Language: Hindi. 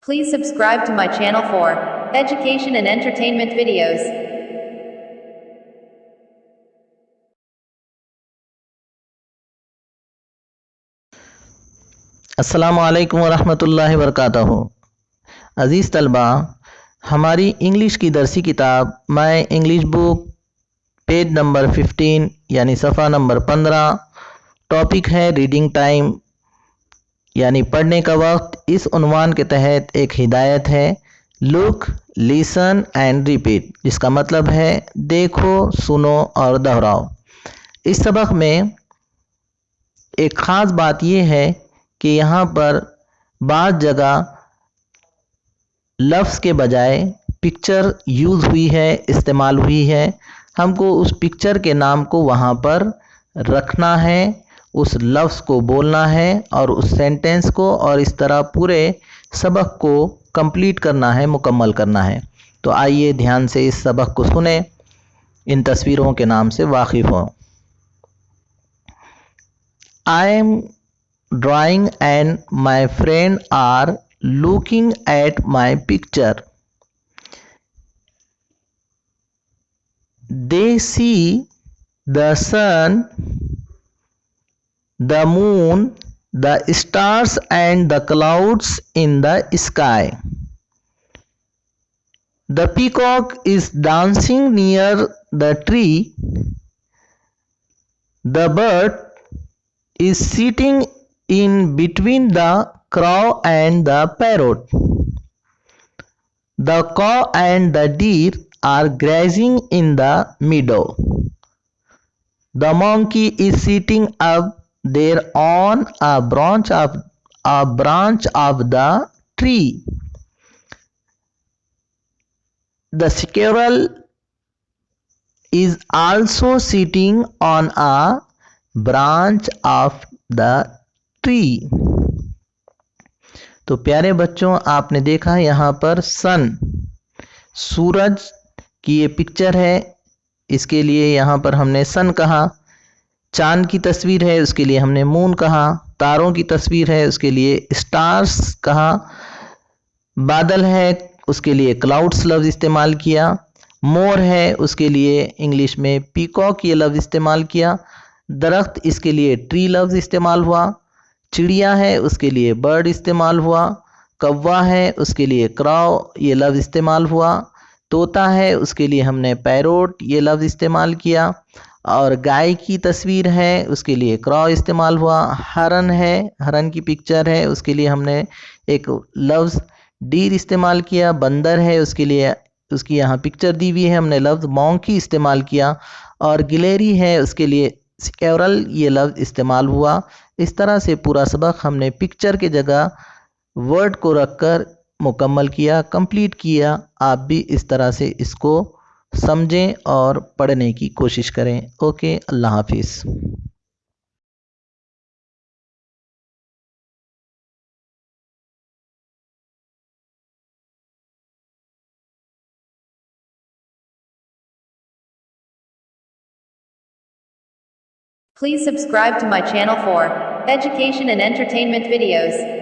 Please subscribe to my channel for education and entertainment videos. अस्सलामु अलैकुम वरहमतुल्लाहि वबरकातुहू। अज़ीज़ तलबा, हमारी इंग्लिश की दरसी किताब my English book page number 15 यानी सफ़ा नंबर 15, टॉपिक है रीडिंग टाइम यानी पढ़ने का वक्त। इस उन्वान के तहत एक हिदायत है, लुक लिसन एंड रिपीट, जिसका मतलब है देखो, सुनो और दोहराओ। इस सबक में एक ख़ास बात यह है कि यहाँ पर बाज़ जगह लफ्ज़ के बजाय पिक्चर यूज़ हुई है, इस्तेमाल हुई है। हमको उस पिक्चर के नाम को वहाँ पर रखना है, उस लफ्ज़ को बोलना है और उस सेंटेंस को, और इस तरह पूरे सबक को कंप्लीट करना है, मुकम्मल करना है। तो आइए ध्यान से इस सबक को सुने, इन तस्वीरों के नाम से वाकिफ़ हों। I am drawing and my friend are looking at my picture. They see the sun, the moon, the stars and the clouds in the sky. The peacock is dancing near the tree. The bird is sitting in between the crow and the parrot. The cow and the deer are grazing in the meadow. The monkey is sitting up there on a branch of the tree. The squirrel is also sitting on a branch of the tree. तो प्यारे बच्चों, आपने देखा यहाँ पर सन, सूरज की ये पिक्चर है, इसके लिए यहाँ पर हमने सन कहा। चांद की तस्वीर है, उसके लिए हमने मून कहा। तारों की तस्वीर है, उसके लिए स्टार्स कहा। बादल है, उसके लिए क्लाउड्स लफ्ज़ इस्तेमाल किया। मोर है, उसके लिए इंग्लिश में पीकॉक ये लफ्ज़ इस्तेमाल किया। दरख्त, इसके लिए ट्री लफ्ज़ इस्तेमाल हुआ। चिड़िया है, उसके लिए बर्ड इस्तेमाल हुआ। कौवा है, उसके लिए क्राउ ये लफ्ज़ इस्तेमाल हुआ। तोता है, उसके लिए हमने पैरोट ये लफ्ज़ इस्तेमाल किया। और गाय की तस्वीर है, उसके लिए क्राउ इस्तेमाल हुआ। हरन है, हरन की पिक्चर है, उसके लिए हमने एक लफ्ज़ डीर इस्तेमाल किया। बंदर है, उसके लिए उसकी यहाँ पिक्चर दी हुई है, हमने लफ्ज़ मॉन्की इस्तेमाल किया। और गिलेरी है, उसके लिए स्क्विरल ये लफ्ज़ इस्तेमाल हुआ। इस तरह से पूरा सबक हमने पिक्चर के जगह वर्ड को रखकर मुकम्मल किया, कंप्लीट किया। आप भी इस तरह से इसको समझें और पढ़ने की कोशिश करें। ओके, अल्लाह हाफिज़। Please subscribe to my channel for education and entertainment videos.